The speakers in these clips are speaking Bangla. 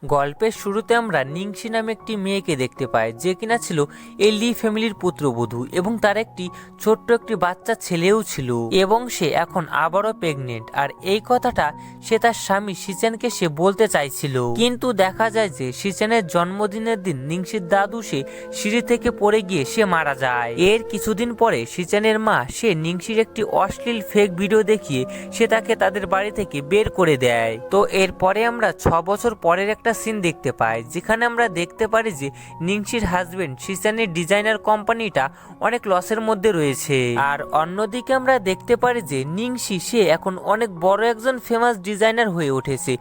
গল্পের শুরুতে আমরা নিংসি নামে একটি মেয়েকে দেখতে পাই, যে কিনা ছিল এই লি ফ্যামিলির পুত্রবধূ এবং তার একটি ছোট্ট একটি বাচ্চা ছেলেও ছিল এবং সে এখন আবারও প্রেগনেন্ট। আর এই কথাটা সে তার স্বামী শিচেনকে সে বলতে চাইছিল, কিন্তু দেখা যায় যে শিচেনের জন্মদিনের দিন নিংসির দাদু সে সিঁড়ি থেকে পড়ে গিয়ে সে মারা যায়। এর কিছুদিন পরে শিচেনের মা সে নিংসির একটি অশ্লীল ফেক ভিডিও দেখিয়ে সে তাকে তাদের বাড়ি থেকে বের করে দেয়। তো এরপরে আমরা 6 বছর পরের একটা সিন দেখতে পাই, যেখানে আমরা দেখতে পারি যে নিংসির হাজবেন্ড শিচানের ডিজাইনার কোম্পানিটা অনেক লসের মধ্যে রয়েছে। আর অন্যদিকে আমরা দেখতে পারি যে নিংসি সে এখন অনেক বড় একজন ফেমাস ডিজাইনার হয়ে উঠেছে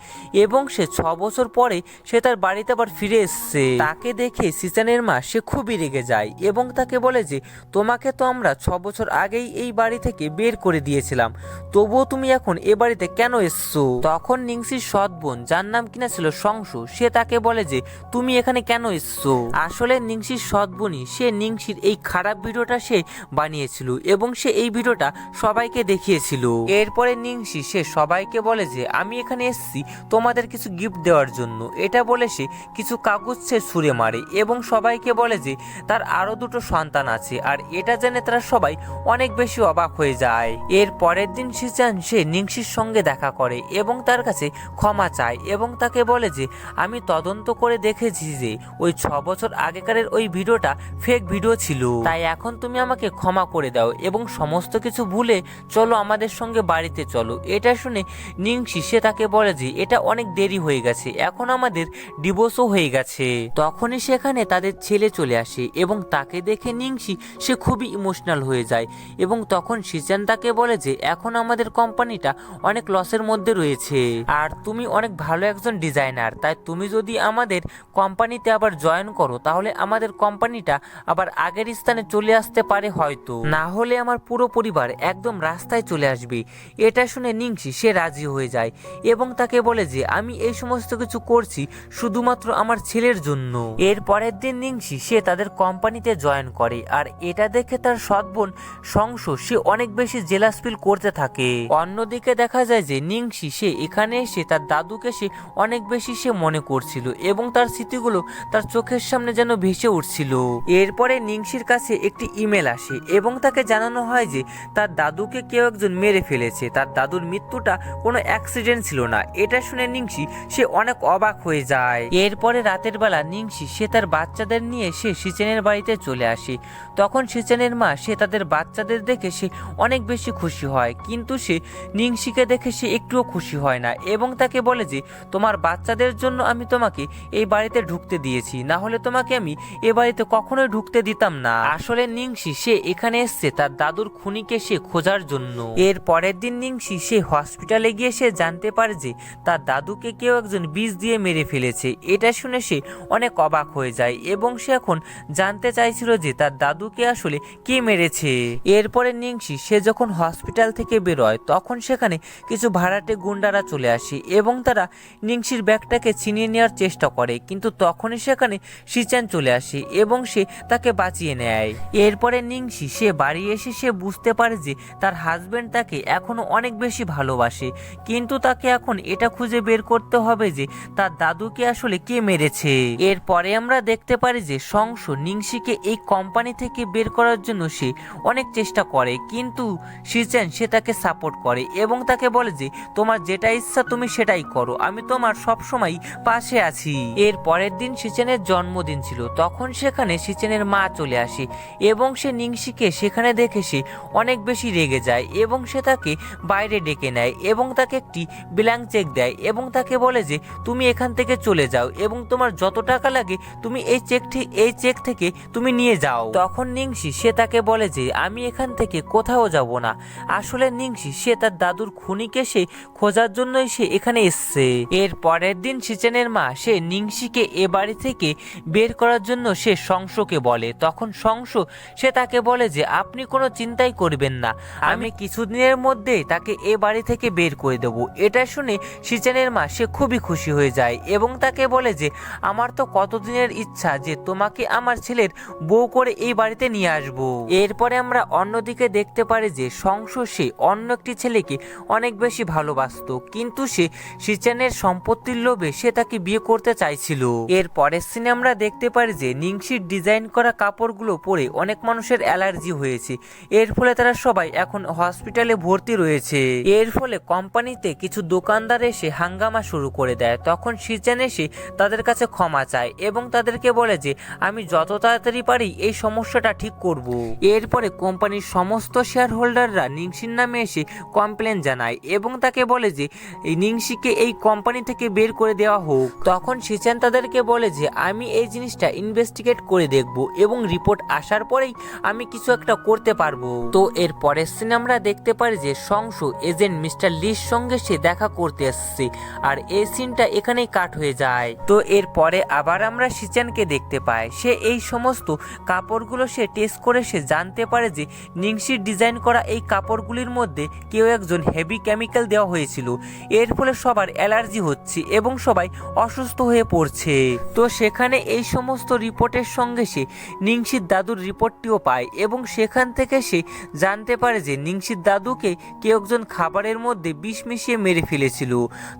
এবং সে 6 বছর পরে সে তার বাড়িতে আবার ফিরে এসছে। তাকে দেখে শিচানের মা সে খুবই রেগে যায় এবং তাকে বলে যে তোমাকে তো আমরা 6 বছর আগেই এই বাড়ি থেকে বের করে দিয়েছিলাম, তবুও তুমি এখন এ বাড়িতে কেন এসছো? তখন নিংসির সৎ বোন, যার নাম কিনা ছিল সংশু, সে তাকে বলে যে তুমি এখানে কেন এসছো? আসলে নিংসির সৎ বোনই সে নিংসির এই খারাপ ভিডিওটা সে বানিয়েছিল এবং সে এই ভিডিওটা সবাইকে দেখিয়েছিল। এরপরে নিংসি সে সবাইকে বলে যে আমি এখানে এসেছি তোমাদের কিছু গিফট দেওয়ার জন্য। এটা বলে সে কিছু কাগজ সে ছুঁড়ে মারে এবং সবাইকে বলে যে তার আরো 2টো সন্তান আছে। আর এটা জেনে তারা সবাই অনেক বেশি অবাক হয়ে যায়। এর পরের দিন শিচান সে নিংসির সঙ্গে দেখা করে এবং তার কাছে ক্ষমা চায় এবং তাকে বলে যে আমি তদন্ত করে দেখেছি যে ওই 6 বছর আগেকারের ওই ভিডিওটা ফেক ভিডিও ছিল, তাই এখন তুমি আমাকে ক্ষমা করে দাও এবং সমস্ত কিছু ভুলে চলো আমাদের সঙ্গে বাড়িতে চলো। এটা শুনে নিংসি সে তাকে বলে যে এটা অনেক দেরি হয়ে গেছে, এখন আমাদের ডিভোর্সও হয়ে গেছে। তখনই সেখানে তাদের ছেলে চলে আসে এবং তাকে দেখে নিংসি সে খুবই ইমোশনাল হয়ে যায় এবং তখন শিচান তাকে বলে যে এখন আমাদের কোম্পানিটা অনেক লসের মধ্যে রয়েছে আর তুমি অনেক ভালো একজন ডিজাইনার, তাই তুমি যদি আমাদের কোম্পানিতে আবার জয়েন করো তাহলে আমাদের কোম্পানিটা আবার আগের স্থানে চলে আসতে পারে, হয়তো না হলে আমার পুরো পরিবার একদম রাস্তায় চলে আসবে। এটা শুনে নিংসি সে রাজি হয়ে যায় এবং তাকে বলে যে আমি এই সমস্ত কিছু করছি শুধুমাত্র আমার ছেলের জন্য। এর পরের দিন নিংসি সে তাদের কোম্পানিতে জয়েন করে আর এটা দেখে তার সৎ বোন সংশু সে অনেক বেশি জেলাস ফিল করতে থাকে। অন্যদিকে দেখা যায় যে নিংসি সে এখানে এসে তার দাদুকে সে অনেক বেশি সে মনে করছিল এবং তার স্মৃতিগুলো তার চোখের সামনে যেন ভেসে উঠছিল। এরপরে নিংসির কাছে একটি ইমেল আসে এবং তাকে জানানো হয় যে তার দাদুকে কেউ একজন মেরে ফেলেছে, তার দাদুর মৃত্যুটা কোনো অ্যাক্সিডেন্ট ছিল না। এটা শুনে নিংসি সে অনেক অবাক হয়ে যায়। এরপরে রাতের বেলা নিংসি সে তার বাচ্চাদের নিয়ে সে শিচেনের বাড়িতে চলে আসে। তখন শিচেনের মা সে তাদের বাচ্চাদের দেখে সে অনেক বেশি খুশি হয়, কিন্তু সে নিংসিকে দেখে সে একটুও খুশি হয় না এবং তাকে বলে যে তোমার বাচ্চাদের জন্য আমি তোমাকে এই বাড়িতে ঢুকতে দিয়েছি, না হলে তোমাকে আমি এ বাড়িতে কখনোই ঢুকতে দিতাম না। আসলে নিংসি সে এখানে এসছে তার দাদুর খুনিকে সে খোঁজার জন্য। এর পরের দিন নিংসি সে হসপিটালে গিয়ে সে জানতে পারে যে তার দাদুকে কেউ একজন বিষ দিয়ে মেরে ফেলেছে। এটা শুনে সে অনেক অবাক হয়ে যায় এবং সে এখন জানতে চাইছিল যে তার দাদুকে আসলে কে মেরেছে। এরপরে নিংসি সে যখন হসপিটাল থেকে বেরোয় তখন সেখানে কিছু ভাড়াটে গুন্ডারা চলে আসে এবং তারা নিংসির ব্যাগটাকে ছিনিয়ে নেওয়ার চেষ্টা করে, কিন্তু তখনই সেখানে শিচান চলে আসে এবং সে তাকে বাঁচিয়ে নেয়। এরপরে নিংসি সে বাড়ি এসে সে বুঝতে পারে যে তার হাজবেন্ড তাকে এখনো অনেক বেশি ভালোবাসে, কিন্তু তাকে এখন এটা খুঁজে বের করতে হবে যে তার দাদুকে আসলে কে মেরেছে। এরপরে আমরা দেখতে পারি যে সংশু নিংসিকে এই কোম্পানি থেকে বের করার জন্য সে অনেক চেষ্টা করে, কিন্তু শিচেন সে তাকে সাপোর্ট করে এবং তাকে বলে যে তোমার যেটা ইচ্ছা তুমি সেটাই করো, আমি তোমার সবসময় পাশে আছি। এর পরের দিন শিচেনের জন্মদিন ছিল, তখন সেখানে শিচেনের মা চলে আসে এবং সে নিংসিকে সেখানে দেখে সে অনেক বেশি রেগে যায় এবং সে তাকে বাইরে ডেকে নেয় এবং তাকে একটি ব্ল্যাঙ্ক চেক দেয় এবং তাকে বলে যে তুমি এখান থেকে চলে যাও এবং তোমার যত টাকা লাগে তুমি এই চেক থেকে তুমি নিয়ে যাও। তখন নিংসি সে তাকে বলে যে আমি এখান থেকে কোথাও যাব না। আসলে নিংসি সে তার দাদুর খুনিকে সে খোঁজার জন্যই সে এখানে এসছে। এর পরের দিন শিচেনের মা সে নিংসিকে এ বাড়ি থেকে বের করার জন্য সে সংশোকে বলে। তখন সংশো সে তাকে বলে যে আপনি কোনো চিন্তাই করবেন না, আমি কিছুদিনের মধ্যেই তাকে এ বাড়ি থেকে বের করে দেব। এটা শুনে শিচেনের মা সে খুবই খুশি হয়ে যায় এবং তাকে বলে যে আমার তো কতদিনের ইচ্ছা যে তোমাকে আমার ছেলের বউ করে এই বাড়িতে নিয়ে আসবো। এরপরে আমরা অন্যদিকে দেখতে পারি যে সংশো সে অন্য একটি ছেলেকে অনেক বেশি ভালোবাসতো, কিন্তু সে শিচেনের সম্পত্তির লোভে সে সে তাকে বিয়ে করতে চাইছিল। এর পরের সিনে আমরা দেখতে পারি যে নিংশির ডিজাইন করা কাপড়গুলো পরে অনেক মানুষের অ্যালার্জি হয়েছে। এর ফলে তারা সবাই এখন হসপিটালে ভর্তি রয়েছে। এর ফলে কোম্পানিতে কিছু দোকানদার এসে হাঙ্গামা শুরু করে দেয়। তখন শিচান এসে তাদের কাছে ক্ষমা চায় এবং তাদেরকে বলে যে আমি যত তাড়াতাড়ি পারি এই সমস্যাটা ঠিক করব। এরপরে কোম্পানির সমস্ত শেয়ার হোল্ডাররা নিংশির নামে এসে কমপ্লেন জানায় এবং তাকে বলে যে নিংশিকে এই কোম্পানি থেকে বের করে দেওয়া হোক। তখন শিচান তাদেরকে বলে যে আমি এই জিনিসটা ইনভেস্টিগেট করে দেখব এবং রিপোর্ট আসার পরেই আমি কিছু একটা করতে পারবো। তো এর পরের সিনে আমরা দেখতে পারি যে সংশ এজেন্ট মিস্টার লির সঙ্গে সে দেখা করতে আসছে আর এই সিনটা এখানেই কাট হয়ে যায়। তো এর পরে আবার আমরা শিচানকে দেখতে পাই। সে এই সমস্ত কাপড়গুলো সে টেস্ট করে সে জানতে পারে যে নিংশির ডিজাইন করা এই কাপড়গুলির মধ্যে কেউ একজন হেভি কেমিক্যাল দেওয়া হয়েছিল। এর ফলে সবার অ্যালার্জি হচ্ছে এবং সবাই অসুস্থ হয়ে পড়ছে। তো সেখানে এই সমস্ত রিপোর্টের সঙ্গে সে নিংশির দাদুর রিপোর্টটিও পায় এবং সেখান থেকে সে জানতে পারে যে নিংশির দাদুকে কেউ একজন খাবারের মধ্যে বিষ মিশিয়ে মেরে ফেলেছিল।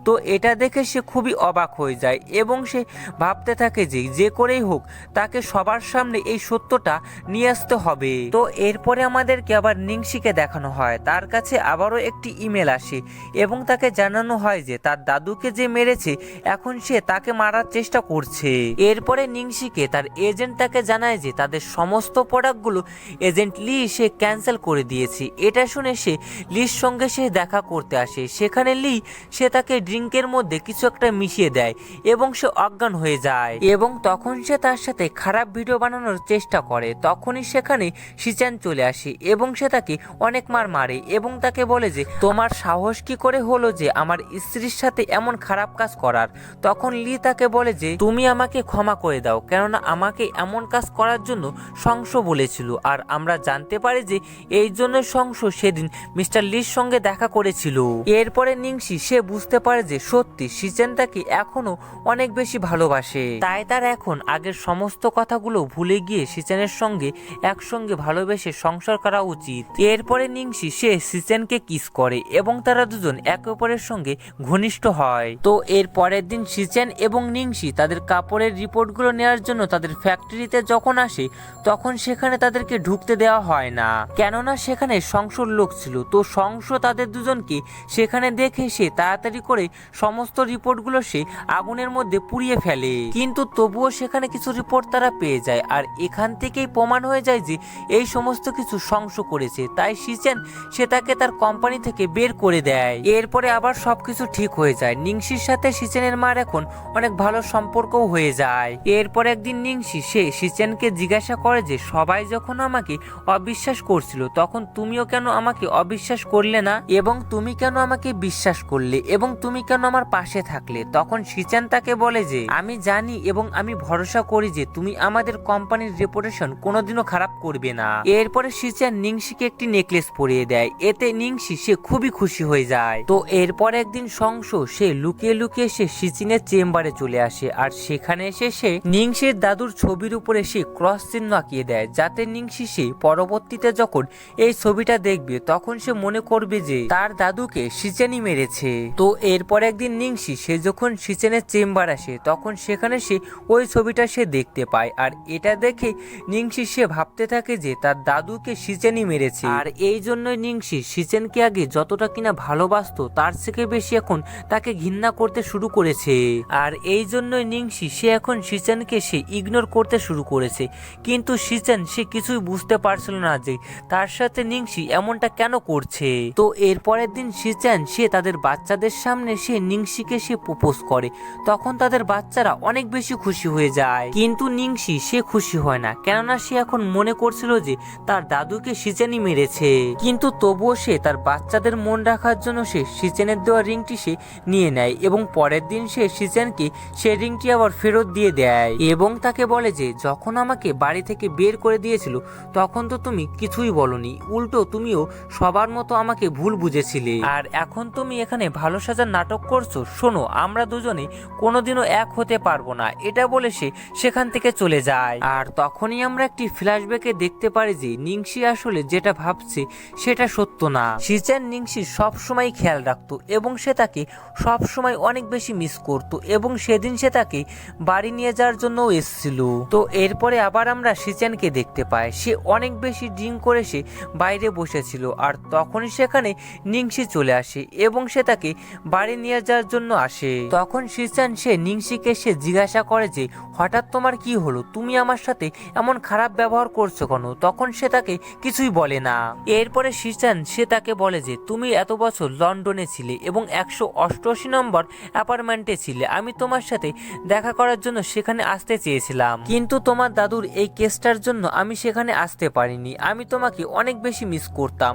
তো এটা দেখে সে খুবই অবাক হয়ে যায় এবং সে ভাবতে থাকে যে যে করেই হোক তাকে সবার সামনে এই সত্যটা নিয়ে আসতে হবে। তো এরপরে আমাদেরকে আবার নিংশিকে দেখানো হয়। তার কাছে আবারও একটি ইমেল আসে এবং তাকে জানানো হয় যে তার দাদুকে যে মেরেছে এখন সে তাকে মারার চেষ্টা করছে। এরপরে নিংশিকে তার এজেন্ট তাকে জানায় যে তাদের সমস্ত প্রোডাক্টগুলো এজেন্ট লি সে ক্যান্সেল করে দিয়েছে। এটা শুনে সে লির সঙ্গে সে দেখা করতে আসে। সেখানে লি সে তাকে ড্রিঙ্কের মধ্যে কিছু একটা মিশিয়ে দেয় এবং সে অজ্ঞান হয়ে যায় এবং তখন সে তার সাথে খারাপ ভিডিও বানানোর চেষ্টা করে। তখনই সেখানে শিচান চলে আসে এবং সে তাকে অনেক মারে এবং তাকে বলে যে তোমার সাহস কি করে হলো যে আমার স্ত্রীর সাথে এমন খারাপ কাজ করার। তখন লি তাকে বলে যে তুমি আমাকে ক্ষমা করে দাও, কেননা আমাকে এমন কাজ করার জন্য সংশ বলেছিল আর আমরা জানতে পারি যে এই জন্য সংশ সেদিন মিস্টার লির সঙ্গে দেখা করেছিল। এরপরে নিংশি সে বুঝতে পারে যে সত্যি শিচান তাকে এখনো অনেক বেশি ভালোবাসে। তাই তার এখন আগের সমস্ত কথাগুলো ভুলে গিয়ে শিচানের সঙ্গে একসঙ্গে ভালোবেসে সংসার করা উচিত। এরপরে নিংশি সে শিচানকে কিস করে এবং তারা দুজন একে অপরের সঙ্গে ঘনিষ্ঠ হয়। তো এর পরের দিন শিচান এবং নিংশি তাদের কাপড়ের রিপোর্টগুলো নেওয়ার জন্য তাদের ফ্যাক্টরিতে যখন আসে তখন সেখানে তাদেরকে ঢুকতে দেওয়া হয় না, কেননা সেখানে সংশর লোক ছিল। তো সংশ তাদের দুজনকে সেখানে দেখে সে তাড়াতাড়ি করে সমস্ত রিপোর্টগুলো সে আগুনের মধ্যে পুড়িয়ে ফেলে, কিন্তু তবুও সেখানে কিছু রিপোর্ট তারা পেয়ে যায় আর এখান থেকেই প্রমাণ হয়ে যায় যে এই সমস্ত কিছু সংশ করেছে। তাই শিচান সে তাকে তার কোম্পানি থেকে বের করে দেয়। এরপরে আবার সবকিছু ঠিক হয়ে যায়। নিংশির সাথে শিচানের মার এখন অনেক ভালো সম্পর্কও হয়ে যায়। এরপর একদিন নিংশি সে শিচানকে জিজ্ঞাসা করে যে সবাই যখন আমাকে অবিশ্বাস করছিল তখন তুমিও কেন আমাকে অবিশ্বাস করলে না এবং তুমি কেন আমাকে বিশ্বাস করলে এবং তুমি কেন আমার পাশে থাকলে। তখন শিচান তাকে বলে যে আমি জানি এবং আমি ভরসা করি যে তুমি আমাদের কোম্পানির রেপুটেশন কোনোদিনও খারাপ করবে না। এরপরে শিচান নিংশিকে একটি নেকলেস পরিয়ে দেয়। এতে নিংশি সে খুবই খুশি হয়ে যায়। তো এরপর একদিন সংশ সে লুকিয়ে লুকিয়ে সে শিচিনের চেম্বারে চলে আসে আর সেখানে এসে সে নিংশির দাদুর ছবির উপরে সে ক্রস চিহ্ন আঁকিয়ে দেয়, যাতে নিংশি সে পরবর্তীতে যখন এই ছবিটা দেখবে তখন সে মনে করবে যে তার দাদুকে শিচেনই মেরেছে। তো এরপর একদিন নিংশি সে যখন শিচেনের চেম্বার আসে তখন সেখানে সে ওই ছবিটা সে দেখতে পায় আর এটা দেখে নিংশি সে ভাবতে থাকে যে তার দাদুকে শিচেনই মেরেছে। আর এই জন্যই নিংশি শিচেনকে আগে যতটা কিনা ভালোবাসতো তার থেকে বেশি এখন তাকে ঘৃণা করতে শুরু করেছে। আর এই জন্যই নিংশি সে এখন শিচেনকে সে ইগনোর করতে শুরু করেছে, কিন্তু শিচেন সে কিছুই বুঝতে পারছিল না যে তার সাথে নিংশি এমনটা কেন করছে। তো এরপরের দিন শিচেন সে তাদের বাচ্চাদের সামনে সে নিংশিকে সে প্রপোজ করে। তখন তাদের বাচ্চারা অনেক বেশি খুশি হয়ে যায়, কিন্তু নিংশি সে খুশি হয় না, কেননা সে এখন মনে করছিল যে তার দাদুকে শিচেনই মেরেছে। কিন্তু তবুও সে তার বাচ্চাদের মন রাখার জন্য সে শিচেনের দেওয়া রিংটি সে নিয়ে নেয় এবং পরের দিন সে শিচেনকে সে রিংটি আবার ফেরত দিয়ে দেয় এবং তাকে বলে যে যখন আমাকে বাড়ি থেকে বের করে দিয়েছিল তখন তো তুমি কিছুই বলনি, উল্টো তুমিও সবার মতো আমাকে ভুল বুঝেছিলে আর এখন তুমি এখানে ভালো সাজার নাটক করছো। শোনো, আমরা দুজনে কোনোদিনও এক হতে পারবো না। এটা বলে সে সেখান থেকে চলে যায়। আর তখনই আমরা একটি ফ্ল্যাশব্যাকে দেখতে পারি যে নিংশি আসলে যেটা ভাবছে সেটা সত্য না। শিচেন নিংশি সবসময় খেয়াল রাখতো এবং সে তাকে সবসময় অনেক বেশি মিস মিস করত এবং সেদিন সে তাকে বাড়ি নিয়ে যাওয়ার জন্য এসেছিল। তো এরপরে আবার আমরা শিচানকে দেখতে পাই, সে অনেক বেশি ড্রিঙ্ক করে সে বাইরে বসেছিল আর তখনই সেখানে নিংসি চলে আসে এবং সে তাকে বাড়ি নিয়ে যাওয়ার জন্য আসে। তখন শিচান সে নিংসিকে সে জিজ্ঞাসা করে যে হঠাৎ তোমার কি হলো, তুমি আমার সাথে এমন খারাপ ব্যবহার করছো কেন? তখন সে তাকে কিছুই বলে না। এরপরে শিচান সে তাকে বলে যে তুমি এত বছর লন্ডনে ছিলে এবং 188 নম্বর অ্যাপার্টমেন্টে ছিলে, আমি তোমার সাথে দেখা করার জন্য সেখানে আসতে চেয়েছিলাম, কিন্তু তোমার দাদুর এই কেসটার জন্য আমি সেখানে আসতে পারিনি, আমি তোমাকে অনেক বেশি মিস করতাম।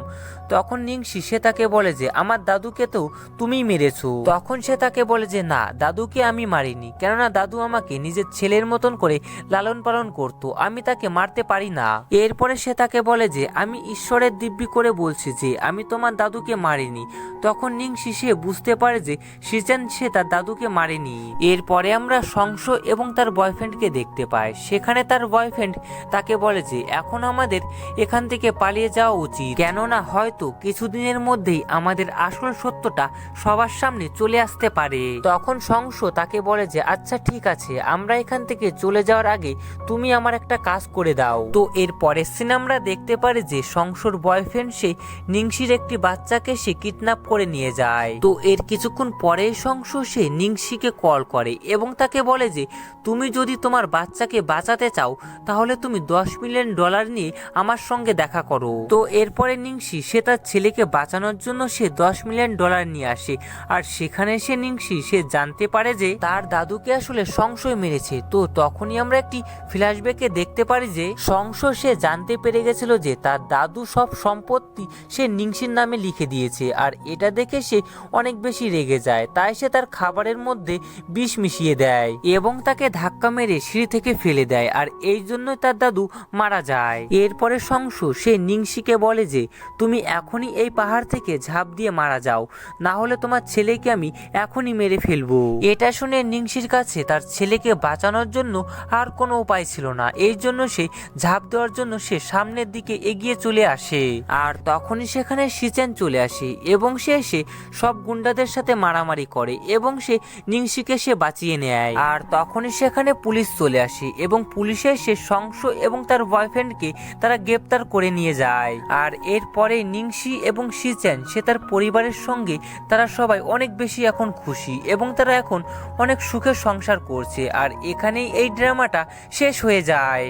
তখন নিংসি সে তাকে বলে যে আমার দাদুকে তো তুমিই মেরেছো। তখন সে তাকে বলে যে না, দাদুকে আমি মারিনি, কেননা দাদু আমাকে নিজের ছেলের মতন করে লালন পালন করতো, আমি তাকে মারতে পারি না। এরপরে সে তাকে বলে যে আমি ঈশ্বরের দিব্যি করে বলছি যে আমি তোমার দাদুকে মারিনি। তখন নিংসি সে বুঝতে পারে যে শিচান সে তার দাদুকে মারেনি। এরপরে আমরা সংস এবং তার বয়ফ্রেন্ডকে দেখতে পাই, সেখানে তার বয়ফ্রেন্ড তাকে বলে যে এখন আমাদের এখান থেকে পালিয়ে যাওয়া উচিত, কেননা হয়তো কিছুদিনের মধ্যেই আমাদের আসল সত্যটা সবার সামনে চলে আসতে পারে। তখন সংস তাকে বলে যে আচ্ছা ঠিক আছে, আমরা এখান থেকে চলে যাওয়ার আগে তুমি আমার একটা কাজ করে দাও। তো এর পরের সিনে আমরা দেখতে পারি যে সংসর বয়ফ্রেন্ড সে নিংসির একটি বাচ্চাকে সে কিডন্যাপ করে নিয়ে যায়। তো এর কিছুক্ষণ পরে সংস সে নিংসিকে কল করে এবং তাকে বলে যে তুমি যদি তোমার বাচ্চাকে বাঁচাতে চাও তাহলে তুমি $10 মিলিয়ন নিয়ে আমার সঙ্গে দেখা করো। তো এরপরে নিংসি সে তার ছেলেকে বাঁচানোর জন্য সে $10 মিলিয়ন নিয়ে আসে আর সেখানে সে নিংসি সে জানতে পারে যে তার দাদুকে আসলে সংশয় মেরেছে। তো তখনই আমরা একটি ফ্ল্যাশব্যাকে দেখতে পারি যে সংশ সে জানতে পেরে গেছিল যে তার দাদু সব সম্পত্তি সে নিংসির নামে লিখে দিয়েছে আর এটা দেখে সে অনেক বেশি রেগে যায়, তাই সে তার খাবারের মধ্যে বিষ মিশিয়ে দেয় এবং তাকে ধাক্কা মেরে সিঁড়ি থেকে ফেলে দেয় আর এই জন্যই তার দাদু মারা যায়। এরপরে সংশ সে নিংসিকে বলে যে তুমি এখনই এই পাহাড় থেকে ঝাঁপ দিয়ে মারা যাও, না হলে তোমার ছেলেকে আমি এখনই মেরে ফেলবো। এটা শুনে নিংসির কাছে তার ছেলেকে বাঁচানোর জন্য আর কোনো উপায় ছিল না, এই জন্য সে ঝাঁপ দেওয়ার জন্য সে সামনের দিকে এগিয়ে চলে আসে আর তখনই সেখানে শিচেন চলে আসে এবং সে এসে সব গুন্ডাদের সাথে মারামারি করে এবং সে নিংসিকে সে বাঁচিয়ে নেয়। আর তখনই সেখানে পুলিশ চলে আসে এবং পুলিশে সে সংশ এবং তার বয়ফ্রেন্ডকে তারা গ্রেপ্তার করে নিয়ে যায়। আর এরপরে নিংসি এবং শিচেন সে তার পরিবারের সঙ্গে তারা সবাই অনেক বেশি এখন খুশি এবং তারা এখন অনেক সুখে সংসার করছে। আর এখানেই এই ড্রামাটা শেষ হয়ে যায়।